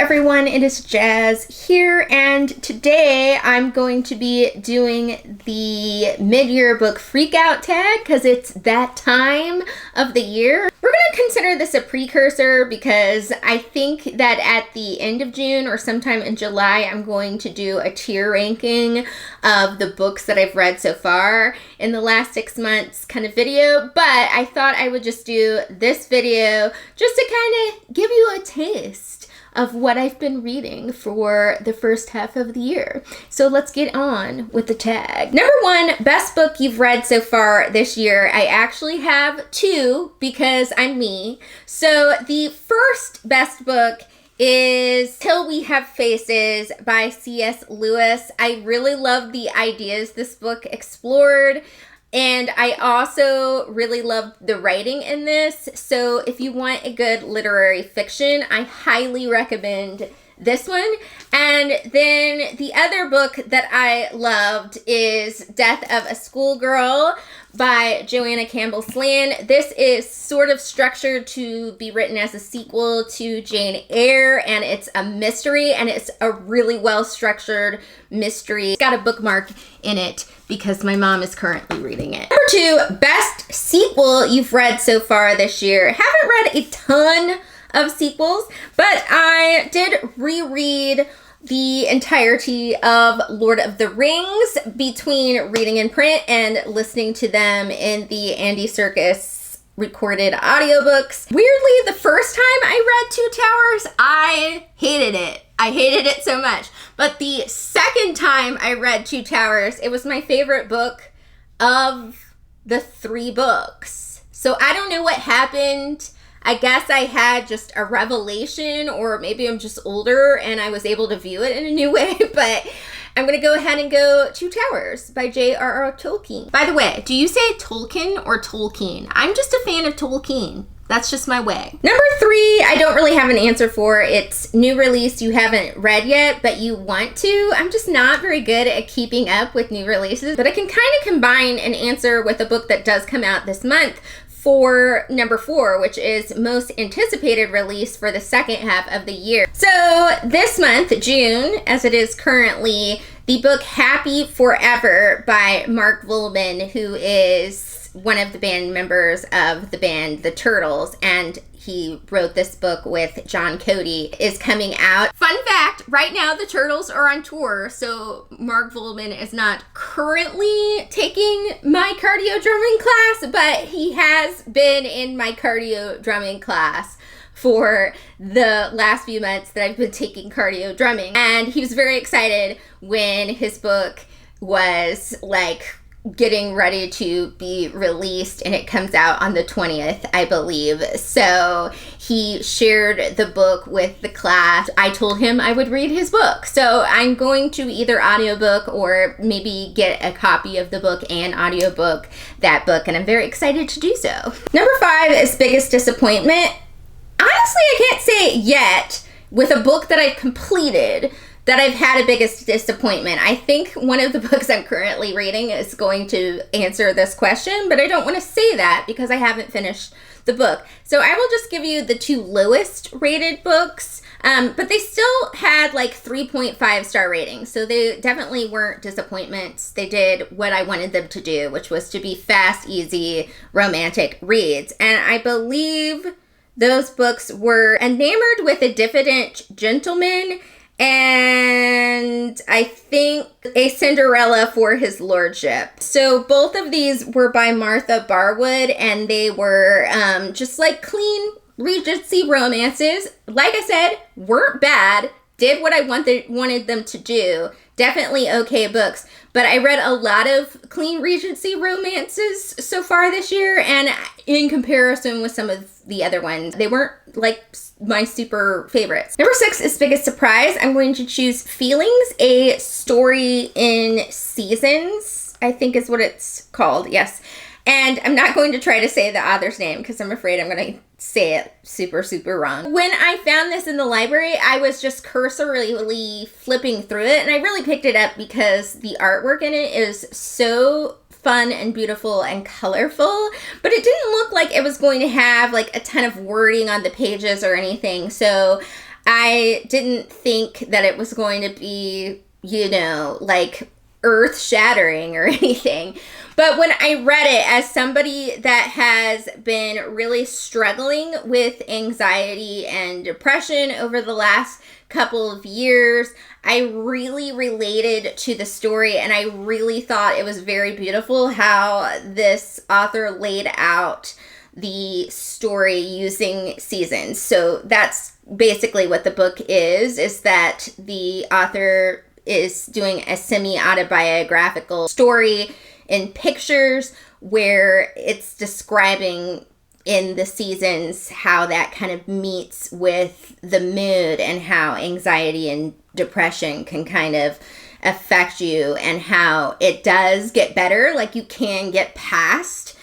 everyone, it is Jazz here, and today I'm going to be doing the Mid-Year Book Freakout Tag because it's that time of the year. We're going to consider this a precursor because I think that at the end of June or sometime in July, I'm going to do a tier ranking of the books that I've read so far in the last 6 months kind of video, but I thought I would just do this video just to kind of give you a taste of what I've been reading for the first half of the year. So let's get on with the tag. Number 1, best book you've read so far this year. I actually have 2 because I'm me. So the first best book is Till We Have Faces by C.S. Lewis. I really loved the ideas this book explored. And I also really loved the writing in this. So if you want a good literary fiction, I highly recommend this one. And then the other book that I loved is Death of a Schoolgirl by Joanna Campbell Slan. This is sort of structured to be written as a sequel to Jane Eyre, and it's a mystery, and it's a really well-structured mystery. It's got a bookmark in it because my mom is currently reading it. Number 2, best sequel you've read so far this year. Haven't read a ton of sequels, but I did reread the entirety of Lord of the Rings between reading in print and listening to them in the Andy Serkis recorded audiobooks. Weirdly, the first time I read Two Towers, I hated it. I hated it so much. But the second time I read Two Towers, it was my favorite book of the 3 books. So I don't know what happened. I guess I had just a revelation, or maybe I'm just older and I was able to view it in a new way, but I'm going to go ahead and go Two Towers by J.R.R. Tolkien. By the way, do you say Tolkien or Tolkien? I'm just a fan of Tolkien. That's just my way. Number 3, I don't really have an answer for. It's new release you haven't read yet, but you want to. I'm just not very good at keeping up with new releases, but I can kind of combine an answer with a book that does come out this month for number 4, which is most anticipated release for the second half of the year. So this month, June, as it is currently, the book Happy Forever by Mark Vollman, who is one of the band members of the band The Turtles, and he wrote this book with John Cody, is coming out. Fun fact, right now the Turtles are on tour, so Mark Vollman is not currently taking my cardio drumming class, but he has been in my cardio drumming class for the last few months that I've been taking cardio drumming. And he was very excited when his book was getting ready to be released, and it comes out on the 20th, I believe. So he shared the book with the class. I told him I would read his book. So I'm going to either audiobook or maybe get a copy of the book and audiobook that book, and I'm very excited to do so. Number 5 is Biggest Disappointment. Honestly, I can't say it yet with a book that I've completed that I've had a biggest disappointment. I think one of the books I'm currently reading is going to answer this question, but I don't want to say that because I haven't finished the book. So I will just give you the 2 lowest rated books, but they still had 3.5 star ratings. So they definitely weren't disappointments. They did what I wanted them to do, which was to be fast, easy, romantic reads. And I believe those books were Enamored with a Diffident Gentleman, and I think A Cinderella for His Lordship. So both of these were by Martha Barwood, and they were just clean Regency romances. Like I said, weren't bad, did what I wanted them to do. Definitely okay books. But I read a lot of clean Regency romances so far this year, and in comparison with some of the other ones, they weren't my super favorites. Number 6 is Biggest Surprise. I'm going to choose Feelings, a Story in Seasons, I think is what it's called, yes. And I'm not going to try to say the author's name because I'm afraid I'm going to say it super, super wrong. When I found this in the library, I was just cursorily flipping through it, and I really picked it up because the artwork in it is so fun and beautiful and colorful, but it didn't look like it was going to have a ton of wording on the pages or anything. So I didn't think that it was going to be, you know, like earth-shattering or anything. But when I read it, as somebody that has been really struggling with anxiety and depression over the last couple of years, I really related to the story, and I really thought it was very beautiful how this author laid out the story using seasons. So that's basically what the book is that the author is doing a semi-autobiographical story in pictures where it's describing in the seasons how that kind of meets with the mood and how anxiety and depression can kind of affect you, and how it does get better. Like, you can get past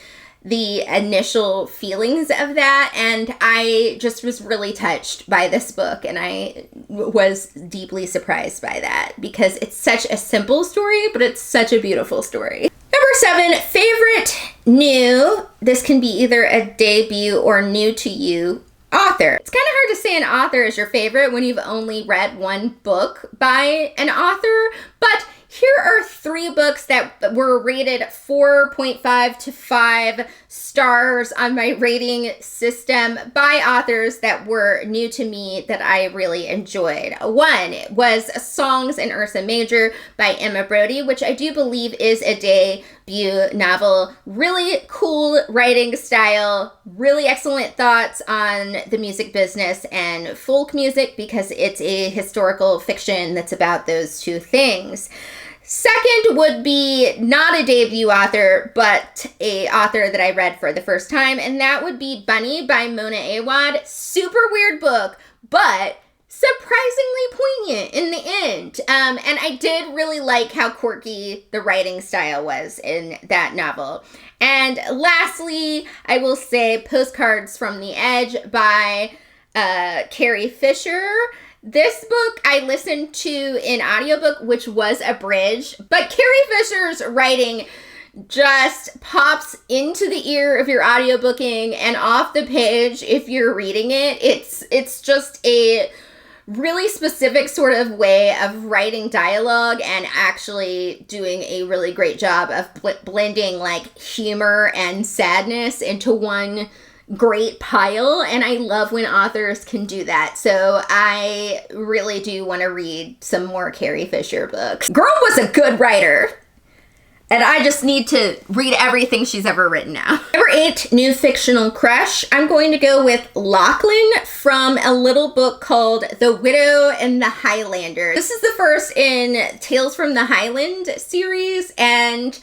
the initial feelings of that. And I just was really touched by this book, and I was deeply surprised by that because it's such a simple story, but it's such a beautiful story. Number 7, favorite new. This can be either a debut or new to you author. It's kind of hard to say an author is your favorite when you've only read one book by an author, but here are 3 books that were rated 4.5 to 5 stars on my rating system by authors that were new to me that I really enjoyed. One was Songs in Ursa Major by Emma Brody, which I do believe is a debut novel. Really cool writing style, really excellent thoughts on the music business and folk music, because it's a historical fiction that's about those two things. Second would be not a debut author, but a author that I read for the first time, and that would be Bunny by Mona Awad. Super weird book, but surprisingly poignant in the end. And I did really like how quirky the writing style was in that novel. And lastly, I will say Postcards from the Edge by Carrie Fisher. This book I listened to in audiobook, which was abridged, but Carrie Fisher's writing just pops into the ear if you're audiobooking and off the page if you're reading it. It's just a really specific sort of way of writing dialogue and actually doing a really great job of blending like humor and sadness into one great pile, and I love when authors can do that. So I really do want to read some more Carrie Fisher books. Girl was a good writer, and I just need to read everything she's ever written now. Number 8, new fictional crush. I'm going to go with Lachlan from a little book called The Widow and the Highlander. This is the first in Tales from the Highland series, and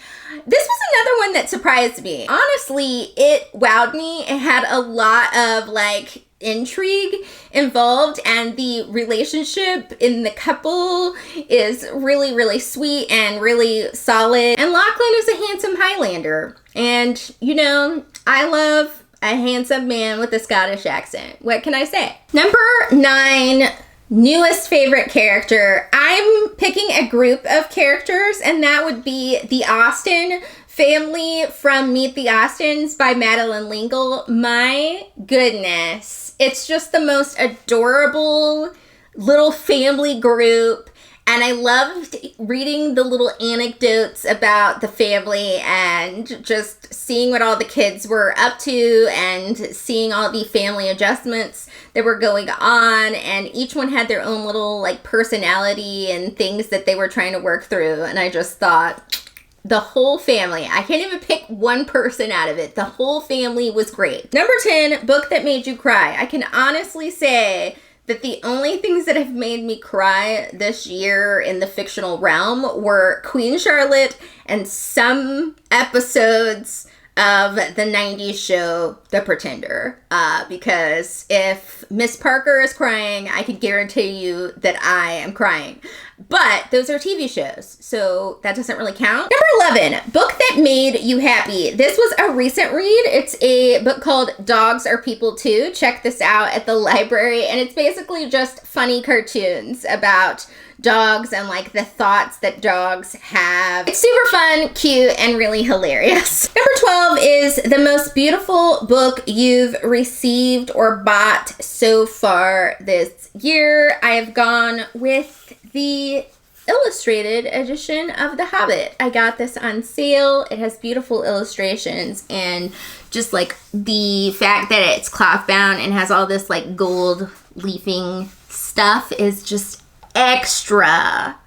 this was another one that surprised me. Honestly, it wowed me. It had a lot of like intrigue involved, and the relationship in the couple is really, really sweet and really solid. And Lachlan is a handsome Highlander. And, you know, I love a handsome man with a Scottish accent. What can I say? Number 9, newest favorite character. I'm picking a group of characters, and that would be the Austen family from Meet the Austins by Madeleine L'Engle. My goodness. It's just the most adorable little family group. And I loved reading the little anecdotes about the family and just seeing what all the kids were up to and seeing all the family adjustments that were going on. And each one had their own little like personality and things that they were trying to work through. And I just thought the whole family, I can't even pick one person out of it. The whole family was great. Number 10, book that made you cry. I can honestly say that the only things that have made me cry this year in the fictional realm were Queen Charlotte and some episodes of the 90s show The Pretender. Because if Miss Parker is crying, I can guarantee you that I am crying. but those are TV shows, so that doesn't really count. Number 11, book that made you happy. This was a recent read. It's a book called Dogs Are People Too. Check this out at the library, and it's basically just funny cartoons about dogs and like the thoughts that dogs have. It's super fun, cute, and really hilarious. Number 12 is the most beautiful book you've received or bought so far this year. I have gone with the illustrated edition of The Hobbit. I got this on sale. It has beautiful illustrations, and just like the fact that it's cloth bound and has all this like gold leafing stuff is just extra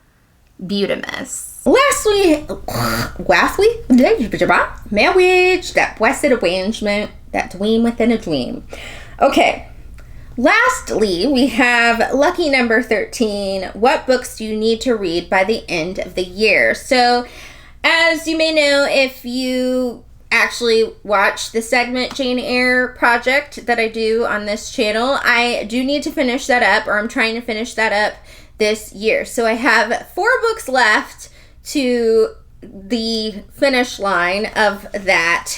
beautimous. Lastly, marriage, that blessed arrangement, that dream within a dream. Okay. Lastly, we have lucky number 13. What books do you need to read by the end of the year? So, as you may know, if you actually watch the segment Jane Eyre Project that I do on this channel, I do need to finish that up, or I'm trying to finish that up this year. So I have 4 books left to the finish line of that.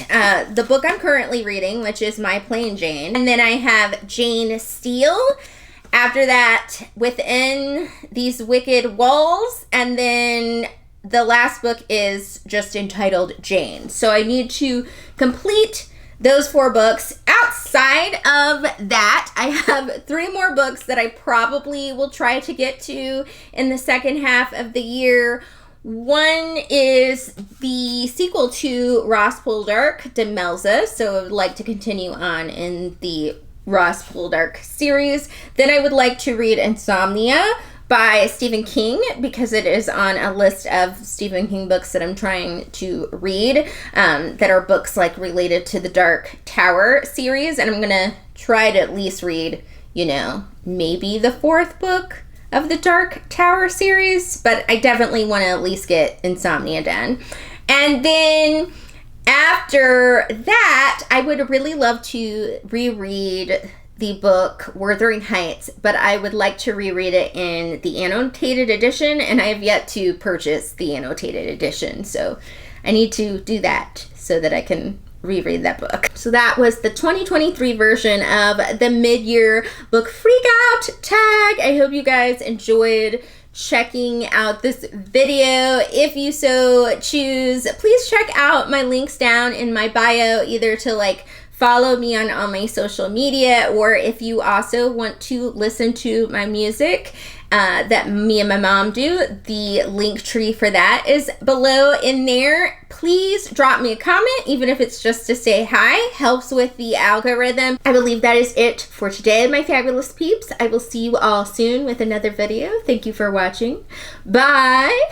The book I'm currently reading, which is My Plain Jane, and then I have Jane Steele. After that, Within These Wicked Walls, and then the last book is just entitled Jane. So I need to complete those 4 books. Outside of that, I have 3 more books that I probably will try to get to in the second half of the year. One is the sequel to Ross Poldark, Demelza, so I would like to continue on in the Ross Poldark series. Then I would like to read Insomnia by Stephen King, because it is on a list of Stephen King books that I'm trying to read, that are books like related to the Dark Tower series, and I'm gonna try to at least read, you know, maybe the 4th book of the Dark Tower series, but I definitely want to at least get Insomnia done. And then after that, I would really love to reread the book Wuthering Heights, but I would like to reread it in the annotated edition, and I have yet to purchase the annotated edition, so I need to do that so that I can reread that book. So that was the 2023 version of the Mid-Year Book Freakout Tag. I hope you guys enjoyed checking out this video. If you so choose, please check out my links down in my bio, either to like follow me on all my social media, or if you also want to listen to my music that me and my mom do, the link tree for that is below in there. Please drop me a comment, even if it's just to say hi. Helps with the algorithm. I believe that is it for today, my fabulous peeps. I will see you all soon with another video. Thank you for watching. Bye.